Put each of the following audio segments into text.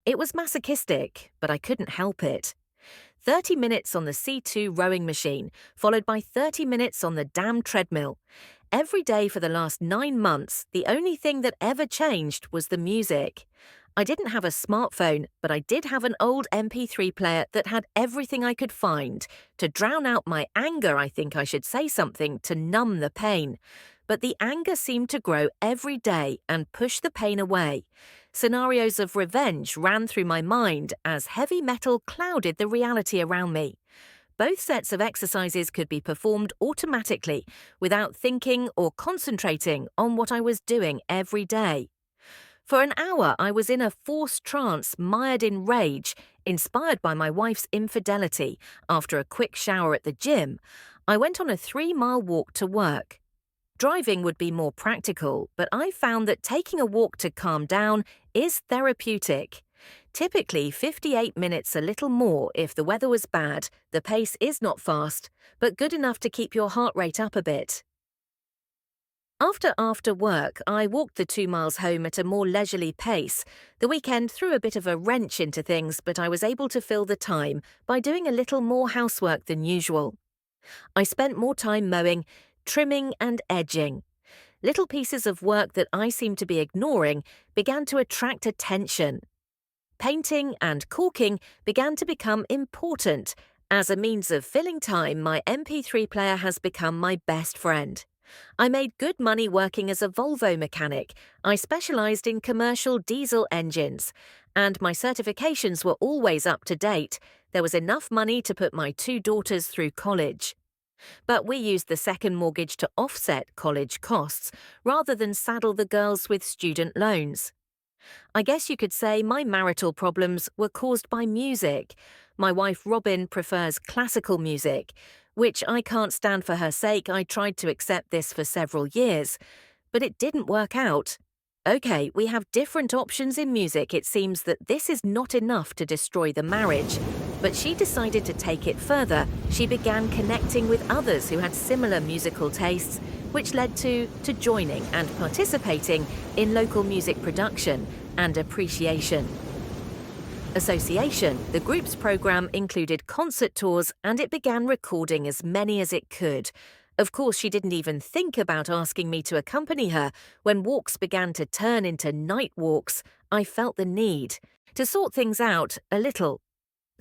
It was masochistic, but I couldn't help it. 30 minutes on the C2 rowing machine, followed by 30 minutes on the damn treadmill. Every day for the last 9 months, the only thing that ever changed was the music. I didn't have a smartphone, but I did have an old MP3 player that had everything I could find. To drown out my anger, I think I should say something to numb the pain. But the anger seemed to grow every day and push the pain away. Scenarios of revenge ran through my mind as heavy metal clouded the reality around me. Both sets of exercises could be performed automatically without thinking or concentrating on what I was doing every day. For an hour, I was in a forced trance, mired in rage, inspired by my wife's infidelity. After a quick shower at the gym, I went on a 3-mile walk to work. Driving would be more practical, but I found that taking a walk to calm down is therapeutic. Typically 58 minutes, a little more if the weather was bad. The pace is not fast, but good enough to keep your heart rate up a bit. After work, I walked the 2 miles home at a more leisurely pace. The weekend threw a bit of a wrench into things, but I was able to fill the time by doing a little more housework than usual. I spent more time mowing, trimming and edging. Little pieces of work that I seemed to be ignoring began to attract attention. Painting and caulking began to become important. As a means of filling time, my MP3 player has become my best friend. I made good money working as a Volvo mechanic. I specialized in commercial diesel engines, and my certifications were always up to date. There was enough money to put my 2 daughters through college. But we used the second mortgage to offset college costs rather than saddle the girls with student loans. I guess you could say my marital problems were caused by music. My wife Robin prefers classical music, which I can't stand. For her sake. I tried to accept this for several years, but it didn't work out. Okay, we have different options in music. It seems that this is not enough to destroy the marriage. But she decided to take it further. She began connecting with others who had similar musical tastes, which led to joining and participating in local music production and appreciation. Association, the group's program included concert tours, and it began recording as many as it could. Of course, she didn't even think about asking me to accompany her. When walks began to turn into night walks, I felt the need to sort things out a little.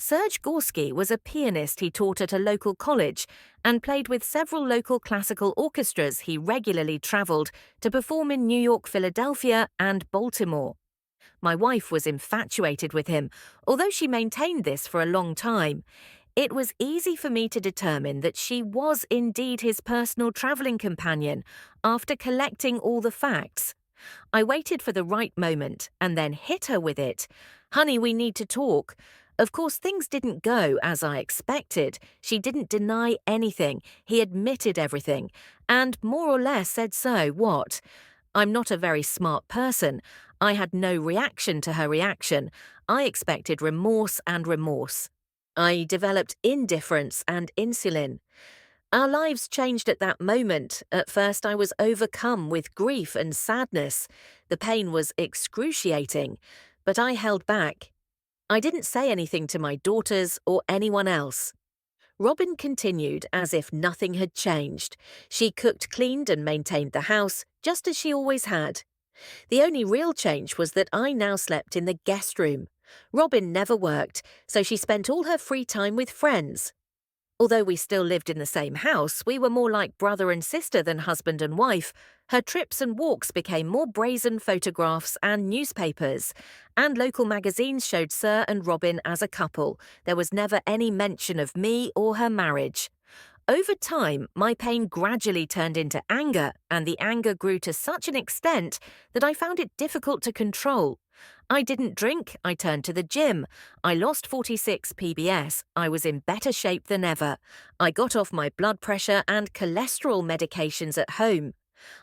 Serge Gorski was a pianist. He taught at a local college and played with several local classical orchestras. He regularly traveled to perform in New York, Philadelphia, and Baltimore. My wife was infatuated with him, although she maintained this for a long time. It was easy for me to determine that she was indeed his personal traveling companion after collecting all the facts. I waited for the right moment and then hit her with it. "Honey, we need to talk." Of course, things didn't go as I expected. She didn't deny anything. He admitted everything, and more or less said so what? I'm not a very smart person. I had no reaction to her reaction. I expected remorse and remorse. I developed indifference and insulin. Our lives changed at that moment. At first, I was overcome with grief and sadness. The pain was excruciating, but I held back. I didn't say anything to my daughters or anyone else. Robin continued as if nothing had changed. She cooked, cleaned, and maintained the house, just as she always had. The only real change was that I now slept in the guest room. Robin never worked, so she spent all her free time with friends. Although we still lived in the same house, we were more like brother and sister than husband and wife. Her trips and walks became more brazen photographs and newspapers, and local magazines showed Sir and Robin as a couple. There was never any mention of me or her marriage. Over time, my pain gradually turned into anger, and the anger grew to such an extent that I found it difficult to control. I didn't drink. I turned to the gym. I lost 46 PBS. I was in better shape than ever. I got off my blood pressure and cholesterol medications at home.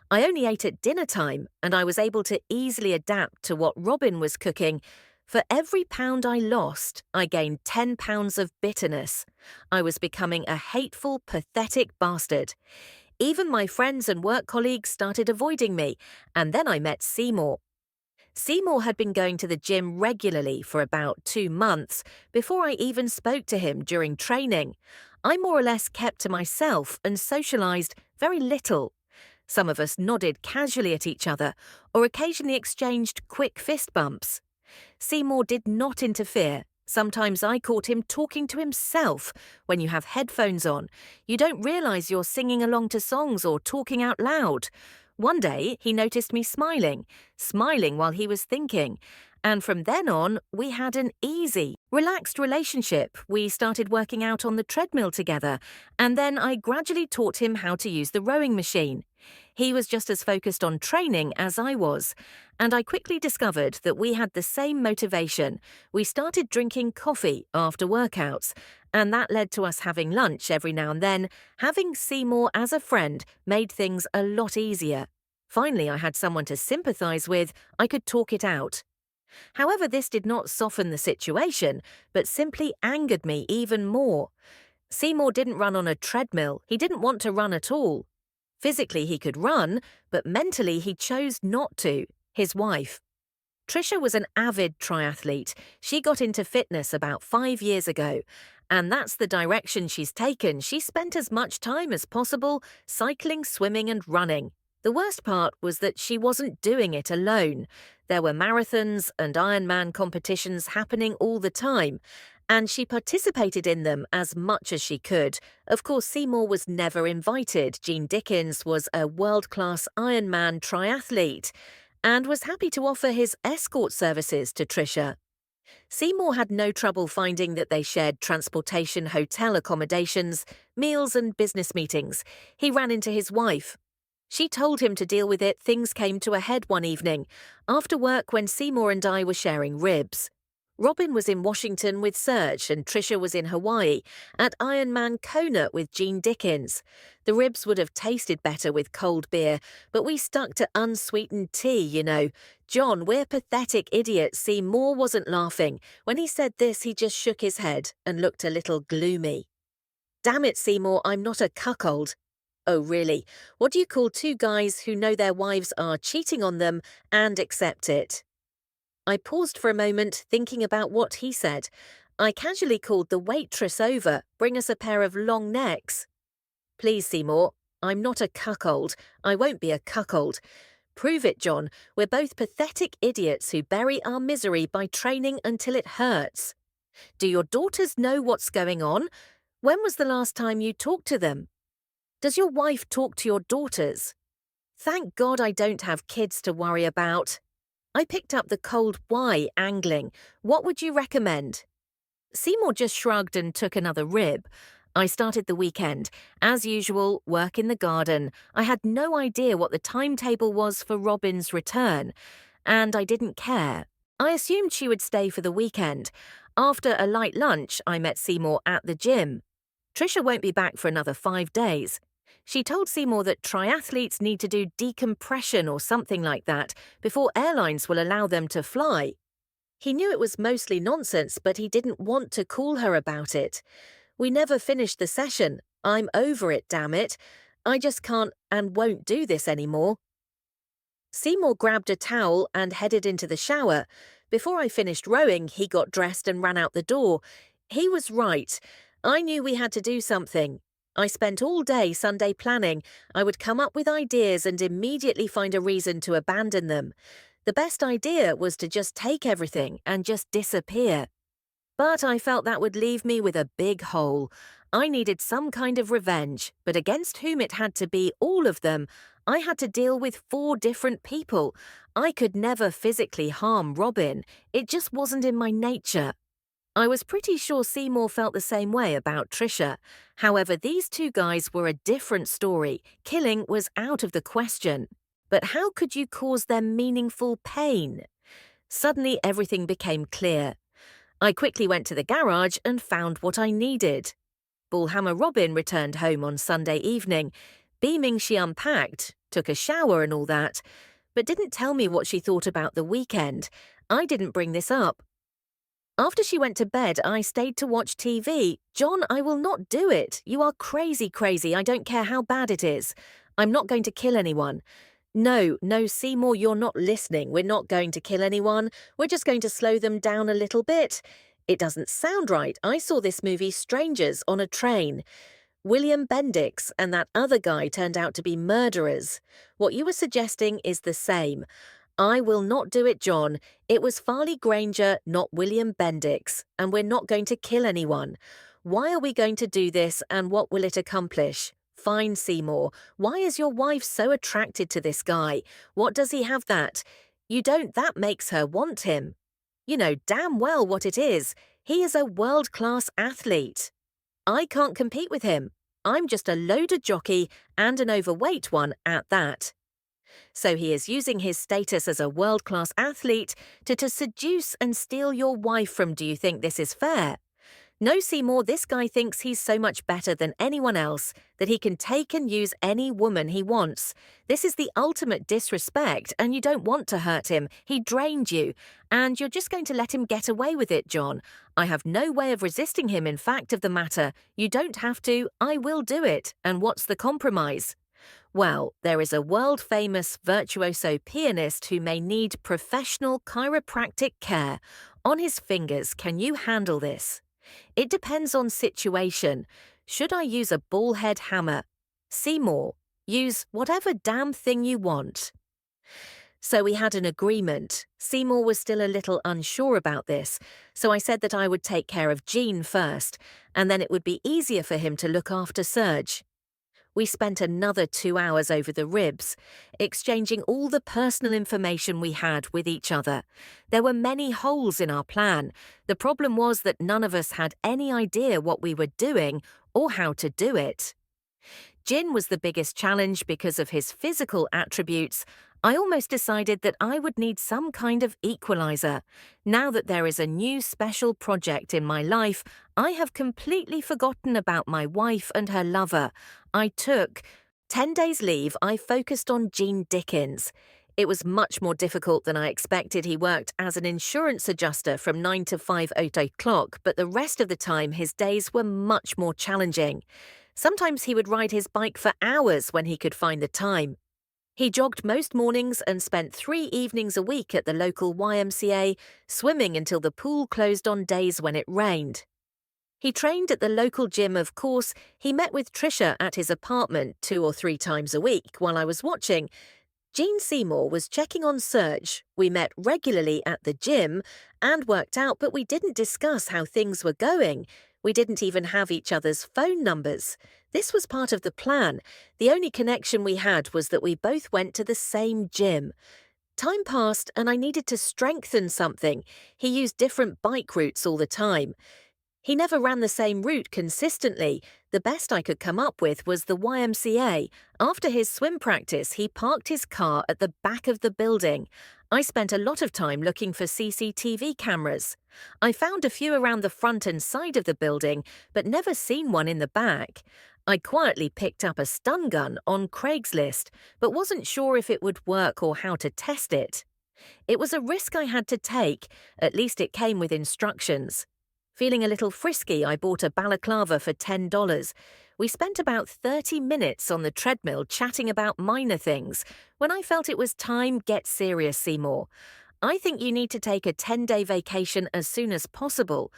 I only ate at dinner time, and I was able to easily adapt to what Robin was cooking. For every pound I lost, I gained 10 pounds of bitterness. I was becoming a hateful, pathetic bastard. Even my friends and work colleagues started avoiding me, and then I met Seymour. Seymour had been going to the gym regularly for about 2 months before I even spoke to him during training. I more or less kept to myself and socialised very little. Some of us nodded casually at each other or occasionally exchanged quick fist bumps. Seymour did not interfere. Sometimes I caught him talking to himself. When you have headphones on, you don't realise you're singing along to songs or talking out loud. One day, he noticed me smiling while he was thinking. And from then on, we had an easy, relaxed relationship. We started working out on the treadmill together, and then I gradually taught him how to use the rowing machine. He was just as focused on training as I was, and I quickly discovered that we had the same motivation. We started drinking coffee after workouts, and that led to us having lunch every now and then. Having Seymour as a friend made things a lot easier. Finally, I had someone to sympathise with. I could talk it out. However, this did not soften the situation, but simply angered me even more. Seymour didn't run on a treadmill. He didn't want to run at all. Physically, he could run, but mentally he chose not to. His wife. Trisha was an avid triathlete. She got into fitness about 5 years ago, and that's the direction she's taken. She spent as much time as possible cycling, swimming, and running. The worst part was that she wasn't doing it alone. There were marathons and Ironman competitions happening all the time, and she participated in them as much as she could. Of course, Seymour was never invited. Gene Dickens was a world-class Ironman triathlete and was happy to offer his escort services to Trisha. Seymour had no trouble finding that they shared transportation, hotel accommodations, meals and business meetings. He ran into his wife. She told him to deal with it. Things came to a head one evening, after work when Seymour and I were sharing ribs. Robin was in Washington with Serge and Trisha was in Hawaii at Ironman Kona with Gene Dickens. The ribs would have tasted better with cold beer, but we stuck to unsweetened tea, you know. John, we're pathetic idiots. Seymour wasn't laughing. When he said this, he just shook his head and looked a little gloomy. Damn it, Seymour, I'm not a cuckold. Oh, really? What do you call two guys who know their wives are cheating on them and accept it? I paused for a moment, thinking about what he said. I casually called the waitress over. Bring us a pair of long necks. Please, Seymour, I'm not a cuckold. I won't be a cuckold. Prove it, John. We're both pathetic idiots who bury our misery by training until it hurts. Do your daughters know what's going on? When was the last time you talked to them? Does your wife talk to your daughters? Thank God I don't have kids to worry about. I picked up the cold why angling. What would you recommend? Seymour just shrugged and took another rib. I started the weekend. As usual, work in the garden. I had no idea what the timetable was for Robin's return, and I didn't care. I assumed she would stay for the weekend. After a light lunch, I met Seymour at the gym. Trisha won't be back for another 5 days. She told Seymour that triathletes need to do decompression or something like that before airlines will allow them to fly. He knew it was mostly nonsense, but he didn't want to call her about it. We never finished the session. I'm over it, damn it. I just can't and won't do this anymore. Seymour grabbed a towel and headed into the shower. Before I finished rowing, he got dressed and ran out the door. He was right. I knew we had to do something. I spent all day Sunday planning. I would come up with ideas and immediately find a reason to abandon them. The best idea was to just take everything and just disappear. But I felt that would leave me with a big hole. I needed some kind of revenge, but against whom it had to be, all of them. I had to deal with 4 different people. I could never physically harm Robin. It just wasn't in my nature. I was pretty sure Seymour felt the same way about Trisha. However, these 2 guys were a different story. Killing was out of the question. But how could you cause them meaningful pain? Suddenly, everything became clear. I quickly went to the garage and found what I needed. Bullhammer Robin returned home on Sunday evening. Beaming, she unpacked, took a shower and all that, but didn't tell me what she thought about the weekend. I didn't bring this up. After she went to bed, I stayed to watch TV. John, I will not do it. You are crazy. I don't care how bad it is. I'm not going to kill anyone. No, no, Seymour, you're not listening. We're not going to kill anyone. We're just going to slow them down a little bit. It doesn't sound right. I saw this movie Strangers on a train. William Bendix and that other guy turned out to be murderers. What you were suggesting is the same. I will not do it, John. It was Farley Granger, not William Bendix, and we're not going to kill anyone. Why are we going to do this, and what will it accomplish? Fine, Seymour. Why is your wife so attracted to this guy? What does he have that? You don't, that makes her want him. You know damn well what it is. He is a world-class athlete. I can't compete with him. I'm just a loaded jockey and an overweight one at that. So he is using his status as a world-class athlete to seduce and steal your wife from. Do you think this is fair? No, Seymour, this guy thinks he's so much better than anyone else that he can take and use any woman he wants. This is the ultimate disrespect, and you don't want to hurt him. He drained you, and you're just going to let him get away with it, John. I have no way of resisting him, in fact of the matter. You don't have to. I will do it. And what's the compromise? Well, there is a world-famous virtuoso pianist who may need professional chiropractic care. On his fingers, can you handle this? It depends on situation. Should I use a ball-head hammer? Seymour, use whatever damn thing you want. So we had an agreement. Seymour was still a little unsure about this, so I said that I would take care of Jean first, and then it would be easier for him to look after Serge. We spent another 2 hours over the ribs, exchanging all the personal information we had with each other. There were many holes in our plan. The problem was that none of us had any idea what we were doing or how to do it. Jin was the biggest challenge because of his physical attributes. I almost decided that I would need some kind of equalizer. Now that there is a new special project in my life, I have completely forgotten about my wife and her lover. I took 10 days leave. I focused on Gene Dickens. It was much more difficult than I expected. He worked as an insurance adjuster from 9 to 5 o'clock, but the rest of the time his days were much more challenging. Sometimes he would ride his bike for hours when he could find the time. He jogged most mornings and spent 3 evenings a week at the local YMCA, swimming until the pool closed on days when it rained. He trained at the local gym, of course. He met with Trisha at his apartment 2 or 3 times a week while I was watching. Jean Seymour was checking on Serge. We met regularly at the gym and worked out, but we didn't discuss how things were going. We didn't even have each other's phone numbers. This was part of the plan. The only connection we had was that we both went to the same gym. Time passed and I needed to strengthen something. He used different bike routes all the time. He never ran the same route consistently. The best I could come up with was the YMCA. After his swim practice, he parked his car at the back of the building. I spent a lot of time looking for CCTV cameras. I found a few around the front and side of the building, but never seen one in the back. I quietly picked up a stun gun on Craigslist, but wasn't sure if it would work or how to test it. It was a risk I had to take. At least it came with instructions. Feeling a little frisky, I bought a balaclava for $10. We spent about 30 minutes on the treadmill chatting about minor things. When I felt it was time, get serious, Seymour. I think you need to take a 10-day vacation as soon as possible.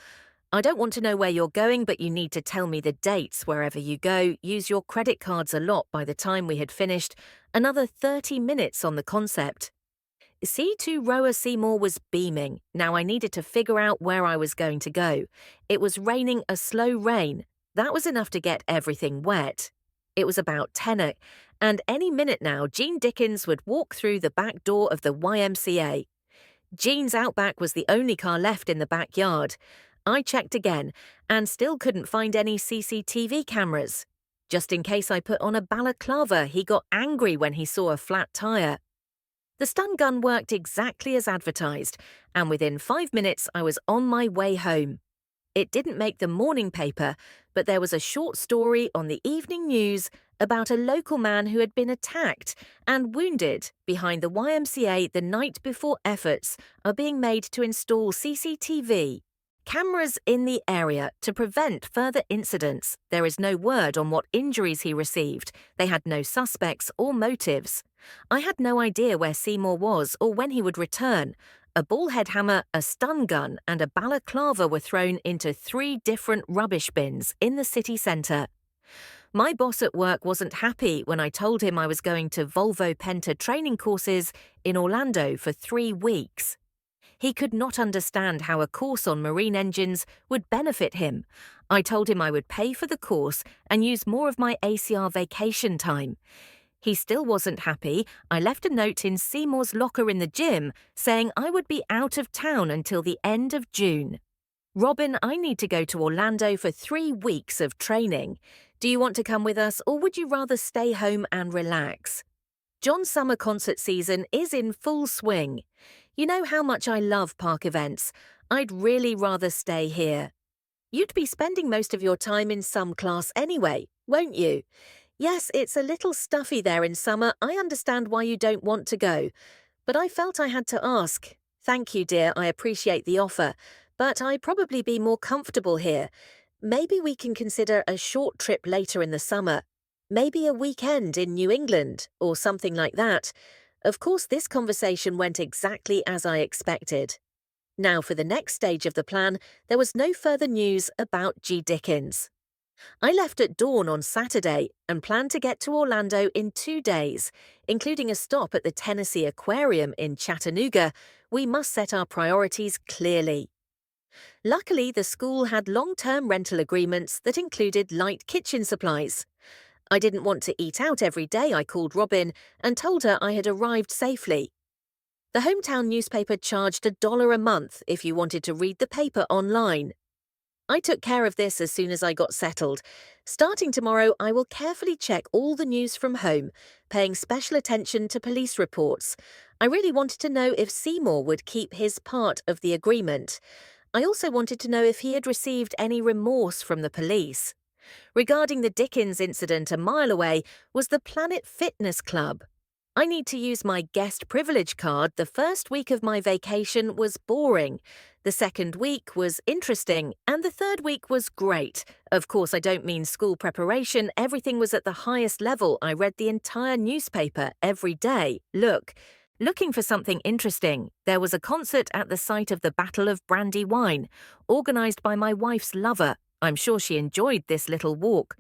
I don't want to know where you're going, but you need to tell me the dates wherever you go. Use your credit cards a lot. By the time we had finished, another 30 minutes on the concept. C2 rower Seymour was beaming. Now I needed to figure out where I was going to go. It was raining a slow rain. That was enough to get everything wet. It was about 10, and any minute now Gene Dickens would walk through the back door of the YMCA. Gene's Outback was the only car left in the backyard. I checked again, and still couldn't find any CCTV cameras. Just in case I put on a balaclava, he got angry when he saw a flat tire. The stun gun worked exactly as advertised, and within 5 minutes I was on my way home. It didn't make the morning paper, but there was a short story on the evening news about a local man who had been attacked and wounded behind the YMCA the night before efforts are being made to install CCTV. Cameras in the area to prevent further incidents. There is no word on what injuries he received. They had no suspects or motives. I had no idea where Seymour was or when he would return. A ball-head hammer, a stun gun, and a balaclava were thrown into 3 different rubbish bins in the city centre. My boss at work wasn't happy when I told him I was going to Volvo Penta training courses in Orlando for 3 weeks. He could not understand how a course on marine engines would benefit him. I told him I would pay for the course and use more of my ACR vacation time. He still wasn't happy. I left a note in Seymour's locker in the gym saying I would be out of town until the end of June. Robin, I need to go to Orlando for 3 weeks of training. Do you want to come with us, or would you rather stay home and relax? John's summer concert season is in full swing. You know how much I love park events. I'd really rather stay here. You'd be spending most of your time in some class anyway, won't you? Yes, it's a little stuffy there in summer. I understand why you don't want to go. But I felt I had to ask. Thank you, dear. I appreciate the offer. But I'd probably be more comfortable here. Maybe we can consider a short trip later in the summer. Maybe a weekend in New England or something like that. Of course, this conversation went exactly as I expected. Now, for the next stage of the plan, there was no further news about G. Dickens. I left at dawn on Saturday and planned to get to Orlando in 2 days, including a stop at the Tennessee Aquarium in Chattanooga. We must set our priorities clearly. Luckily, the school had long-term rental agreements that included light kitchen supplies. I didn't want to eat out every day. I called Robin and told her I had arrived safely. The hometown newspaper charged $1 a month if you wanted to read the paper online. I took care of this as soon as I got settled. Starting tomorrow, I will carefully check all the news from home, paying special attention to police reports. I really wanted to know if Seymour would keep his part of the agreement. I also wanted to know if he had received any remorse from the police. Regarding the Dickens incident a mile away was the Planet Fitness Club. I need to use my guest privilege card. The first week of my vacation was boring. The second week was interesting, and the third week was great. Of course, I don't mean school preparation. Everything was at the highest level. I read the entire newspaper every day. Looking for something interesting, there was a concert at the site of the Battle of Brandywine, organised by my wife's lover. I'm sure she enjoyed this little walk.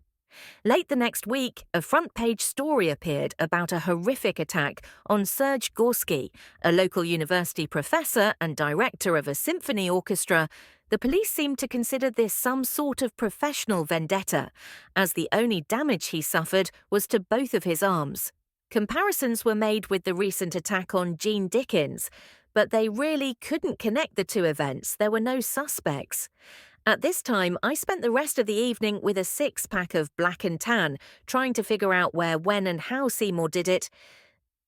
Late the next week, a front-page story appeared about a horrific attack on Serge Gorski, a local university professor and director of a symphony orchestra. The police seemed to consider this some sort of professional vendetta, as the only damage he suffered was to both of his arms. Comparisons were made with the recent attack on Jean Dickens, but they really couldn't connect the two events. There were no suspects. At this time, I spent the rest of the evening with a 6-pack of black and tan, trying to figure out where, when, and how Seymour did it.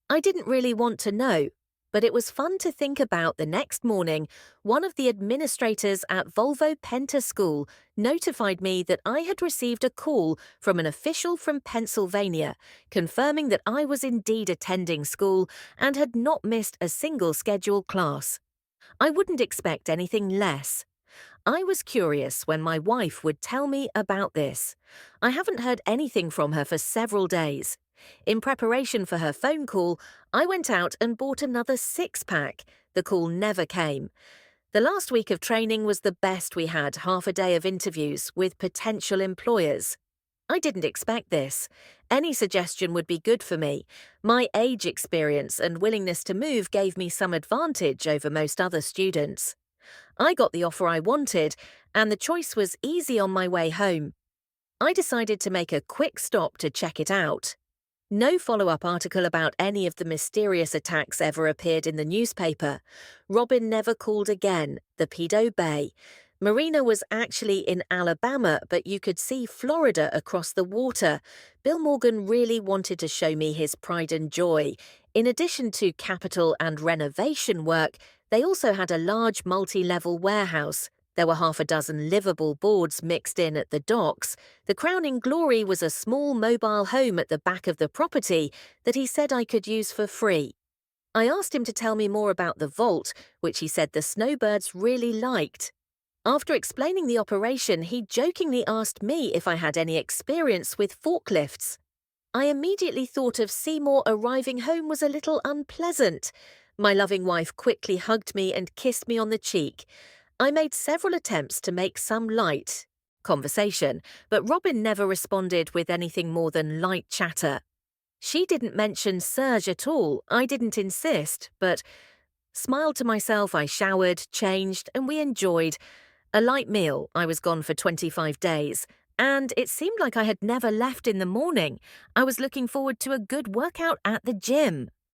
I didn't really want to know, but it was fun to think about. The next morning, one of the administrators at Volvo Penta School notified me that I had received a call from an official from Pennsylvania, confirming that I was indeed attending school and had not missed a single scheduled class. I wouldn't expect anything less. I was curious when my wife would tell me about this. I haven't heard anything from her for several days. In preparation for her phone call, I went out and bought another 6-pack. The call never came. The last week of training was the best we had, half a day of interviews with potential employers. I didn't expect this. Any suggestion would be good for me. My age experience and willingness to move gave me some advantage over most other students. I got the offer I wanted, and the choice was easy on my way home. I decided to make a quick stop to check it out. No follow-up article about any of the mysterious attacks ever appeared in the newspaper. Robin never called again. The Pedo Bay. Marina was actually in Alabama, but you could see Florida across the water. Bill Morgan really wanted to show me his pride and joy. In addition to capital and renovation work, they also had a large multi-level warehouse. There were half a dozen livable boards mixed in at the docks. The crowning glory was a small mobile home at the back of the property that he said I could use for free. I asked him to tell me more about the vault, which he said the snowbirds really liked. After explaining the operation, he jokingly asked me if I had any experience with forklifts. I immediately thought of Seymour arriving home was a little unpleasant. My loving wife quickly hugged me and kissed me on the cheek. I made several attempts to make some light conversation, but Robin never responded with anything more than light chatter. She didn't mention Serge at all. I didn't insist, but smiled to myself. I showered, changed, and we enjoyed a light meal. I was gone for 25 days, and it seemed like I had never left in the morning. I was looking forward to a good workout at the gym.